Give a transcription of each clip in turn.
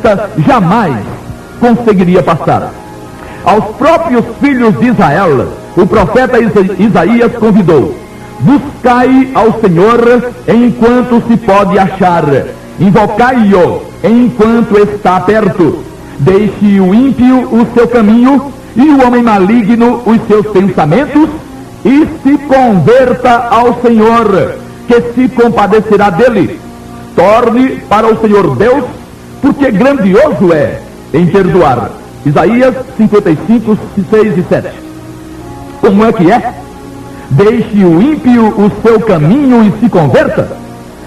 fatalista jamais conseguiria passar. Aos próprios filhos de Israel, o profeta Isaías convidou: buscai ao Senhor enquanto se pode achar, invocai-o enquanto está perto. Deixe o ímpio o seu caminho e o homem maligno os seus pensamentos, e se converta ao Senhor, que se compadecerá dele. Torne para o Senhor Deus, porque grandioso é em perdoar. Isaías 55, 6 e 7. Como é que é? Deixe o ímpio o seu caminho e se converta?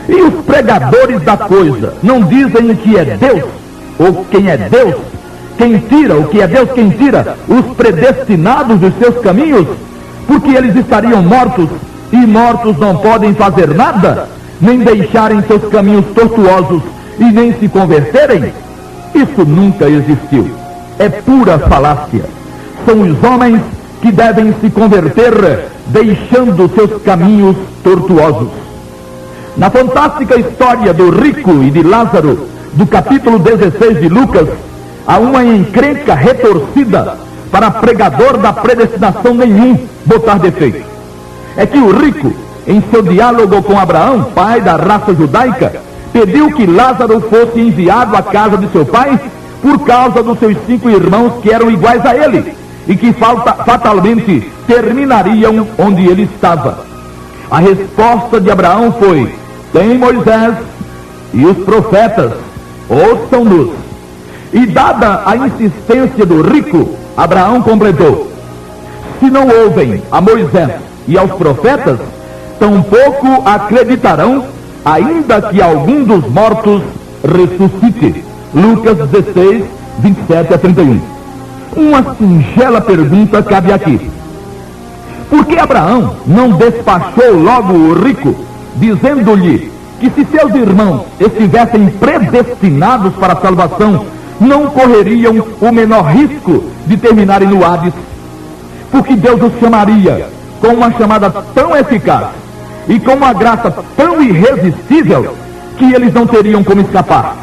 E os pregadores da coisa não dizem que é Deus, ou quem é Deus, quem tira, o que é Deus, quem tira os predestinados dos seus caminhos, porque eles estariam mortos, e mortos não podem fazer nada, nem deixarem seus caminhos tortuosos e nem se converterem? Isso nunca existiu. É pura falácia. São os homens que devem se converter, deixando seus caminhos tortuosos. Na fantástica história do rico e de Lázaro, do capítulo 16 de Lucas, há uma encrenca retorcida para pregador da predestinação nenhum botar defeito. É que o rico, em seu diálogo com Abraão, pai da raça judaica, pediu que Lázaro fosse enviado à casa de seu pai por causa dos seus 5 irmãos que eram iguais a ele e que fatalmente terminariam onde ele estava. A resposta de Abraão foi: tem Moisés e os profetas, ouçam-nos. E dada a insistência do rico, Abraão completou: se não ouvem a Moisés e aos profetas, tampouco acreditarão, ainda que algum dos mortos ressuscite. Lucas 16, 27 a 31. Uma singela pergunta cabe aqui: por que Abraão não despachou logo o rico, dizendo-lhe que se seus irmãos estivessem predestinados para a salvação, não correriam o menor risco de terminarem no Hades? Porque Deus os chamaria com uma chamada tão eficaz e com uma graça tão irresistível que eles não teriam como escapar.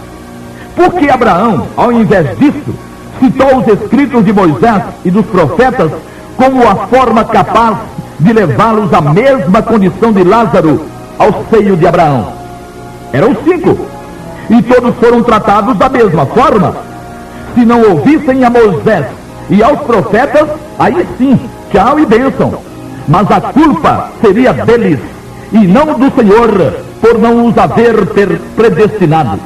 Porque Abraão, ao invés disso, citou os escritos de Moisés e dos profetas como a forma capaz de levá-los à mesma condição de Lázaro ao seio de Abraão? Eram 5, e todos foram tratados da mesma forma. Se não ouvissem a Moisés e aos profetas, aí sim, tchau e bênção. Mas a culpa seria deles, e não do Senhor, por não os haver predestinado.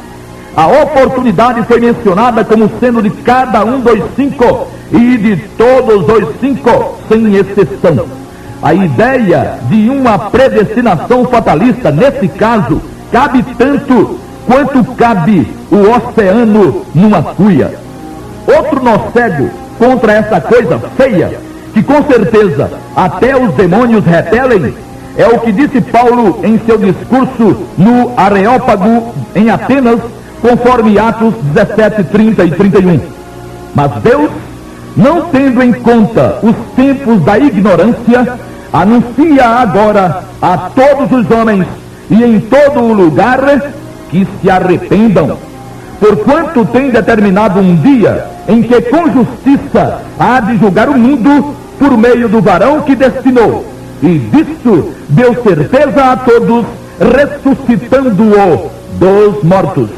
A oportunidade foi mencionada como sendo de cada um dos 5, e de todos os 5, sem exceção. A ideia de uma predestinação fatalista, nesse caso, cabe tanto quanto cabe o oceano numa cuia. Outro nó cego contra essa coisa feia, que com certeza até os demônios repelem, é o que disse Paulo em seu discurso no Areópago, em Atenas, conforme Atos 17, 30 e 31. Mas Deus, não tendo em conta os tempos da ignorância, anuncia agora a todos os homens e em todo o lugar que se arrependam, porquanto tem determinado um dia em que com justiça há de julgar o mundo por meio do varão que destinou, e disso deu certeza a todos, ressuscitando-o dos mortos.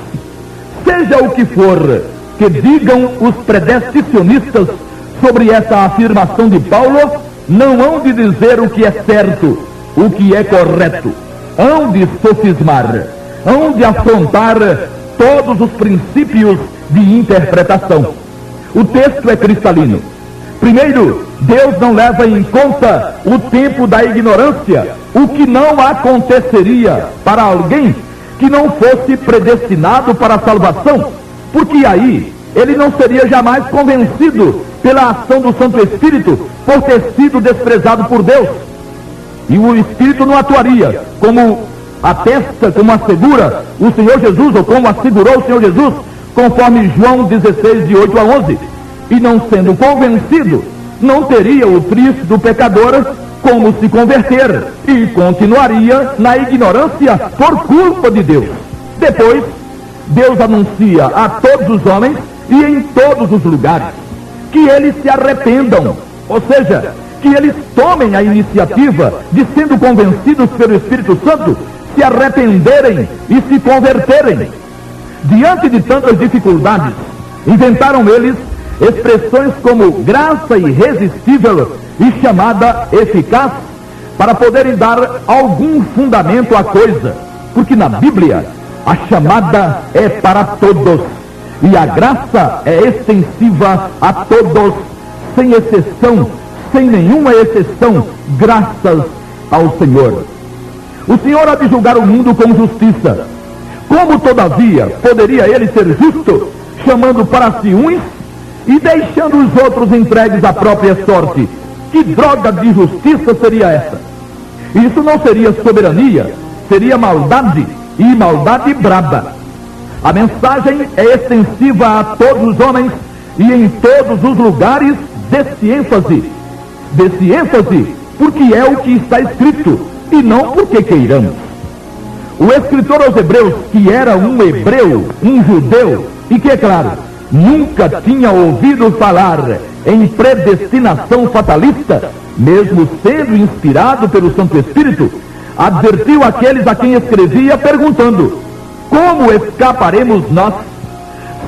Seja o que for que digam os predestinacionistas sobre essa afirmação de Paulo, não hão de dizer o que é certo, o que é correto. Hão de sofismar, hão de afrontar todos os princípios de interpretação. O texto é cristalino. Primeiro, Deus não leva em conta o tempo da ignorância, o que não aconteceria para alguém que não fosse predestinado para a salvação, porque aí ele não seria jamais convencido pela ação do Santo Espírito por ter sido desprezado por Deus. E o Espírito não atuaria como atesta, como assegura o Senhor Jesus, ou como assegurou o Senhor Jesus, conforme João 16, de 8 a 11. E não sendo convencido, não teria o triste do pecador como se converter, e continuaria na ignorância por culpa de Deus. Depois, Deus anuncia a todos os homens e em todos os lugares que eles se arrependam, ou seja, que eles tomem a iniciativa de, sendo convencidos pelo Espírito Santo, se arrependerem e se converterem. Diante de tantas dificuldades, inventaram eles expressões como graça irresistível e chamada eficaz, para poderem dar algum fundamento à coisa, porque na Bíblia a chamada é para todos e a graça é extensiva a todos, sem exceção, sem nenhuma exceção, graças ao Senhor. O Senhor há de julgar o mundo com justiça. Como, todavia, poderia ele ser justo, chamando para si uns e deixando os outros entregues à própria sorte? Que droga de justiça seria essa? Isso não seria soberania, seria maldade, e maldade braba. A mensagem é extensiva a todos os homens e em todos os lugares, desse ênfase porque é o que está escrito e não porque queiramos. O escritor aos Hebreus, que era um hebreu, um judeu, e que, é claro, nunca tinha ouvido falar em predestinação fatalista, mesmo sendo inspirado pelo Santo Espírito, advertiu aqueles a quem escrevia, perguntando: como escaparemos nós,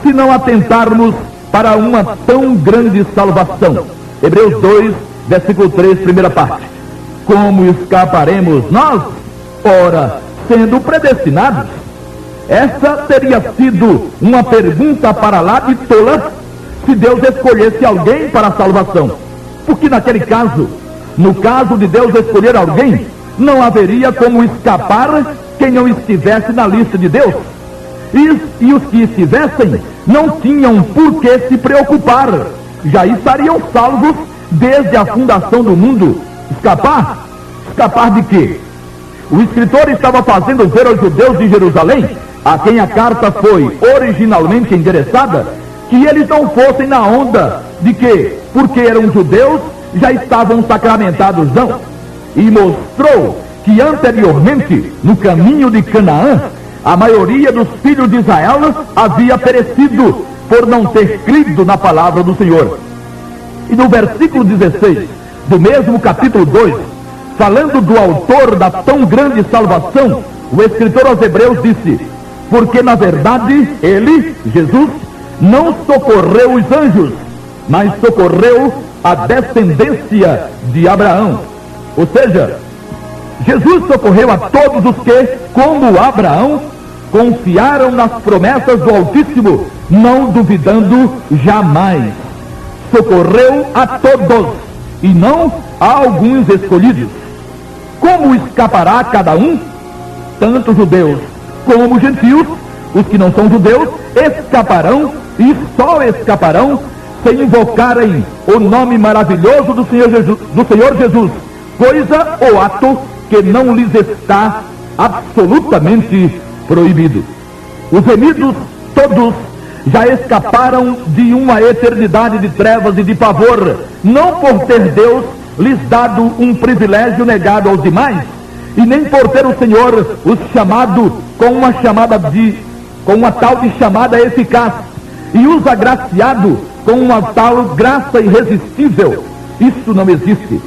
se não atentarmos para uma tão grande salvação? Hebreus 2, versículo 3, primeira parte. Como escaparemos nós? Ora, sendo predestinados. Essa teria sido uma pergunta para lá de tola, se Deus escolhesse alguém para a salvação. Porque naquele caso, no caso de Deus escolher alguém, não haveria como escapar quem não estivesse na lista de Deus. E os que estivessem não tinham por que se preocupar, já estariam salvos desde a fundação do mundo. Escapar? Escapar de quê? O escritor estava fazendo ver aos judeus de Jerusalém, a quem a carta foi originalmente endereçada, que eles não fossem na onda de que, porque eram judeus, já estavam sacramentados, não. E mostrou que anteriormente, no caminho de Canaã, a maioria dos filhos de Israel havia perecido por não ter crido na palavra do Senhor. E no versículo 16 do mesmo capítulo 2, falando do autor da tão grande salvação, o escritor aos Hebreus disse: porque na verdade ele, Jesus, não socorreu os anjos, mas socorreu a descendência de Abraão. Ou seja, Jesus socorreu a todos os que, como Abraão, confiaram nas promessas do Altíssimo, não duvidando jamais. Socorreu a todos, e não a alguns escolhidos. Como escapará cada um? Tanto judeus como gentios, os que não são judeus, escaparão, e só escaparão, se invocarem o nome maravilhoso do Senhor Jesus, coisa ou ato que não lhes está absolutamente proibido. Os remidos todos já escaparam de uma eternidade de trevas e de pavor, não por ter Deus lhes dado um privilégio negado aos demais, e nem por ter o Senhor os chamado com uma tal de chamada eficaz, e os agraciado com uma tal graça irresistível. Isso não existe.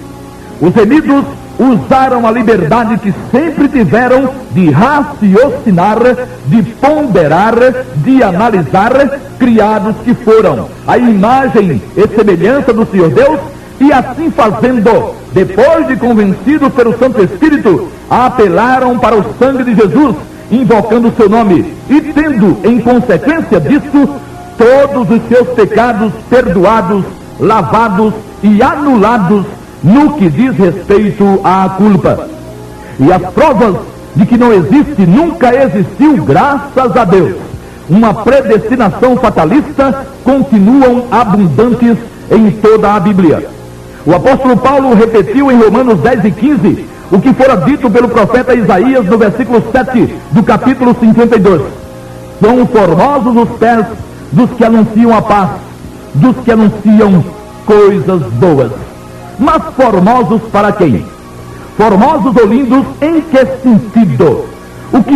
Os remidos usaram a liberdade que sempre tiveram de raciocinar, de ponderar, de analisar, criados que foram a imagem e semelhança do Senhor Deus, e assim fazendo, depois de convencidos pelo Santo Espírito, apelaram para o sangue de Jesus, invocando o seu nome, e tendo, em consequência disso, todos os seus pecados perdoados, lavados e anulados no que diz respeito à culpa. E as provas de que não existe, nunca existiu, graças a Deus, uma predestinação fatalista, continuam abundantes em toda a Bíblia. O apóstolo Paulo repetiu em Romanos 10 e 15 o que fora dito pelo profeta Isaías no versículo 7 do capítulo 52. São formosos os pés dos que anunciam a paz, dos que anunciam coisas boas. Mas formosos para quem? Formosos ou lindos em que sentido? O que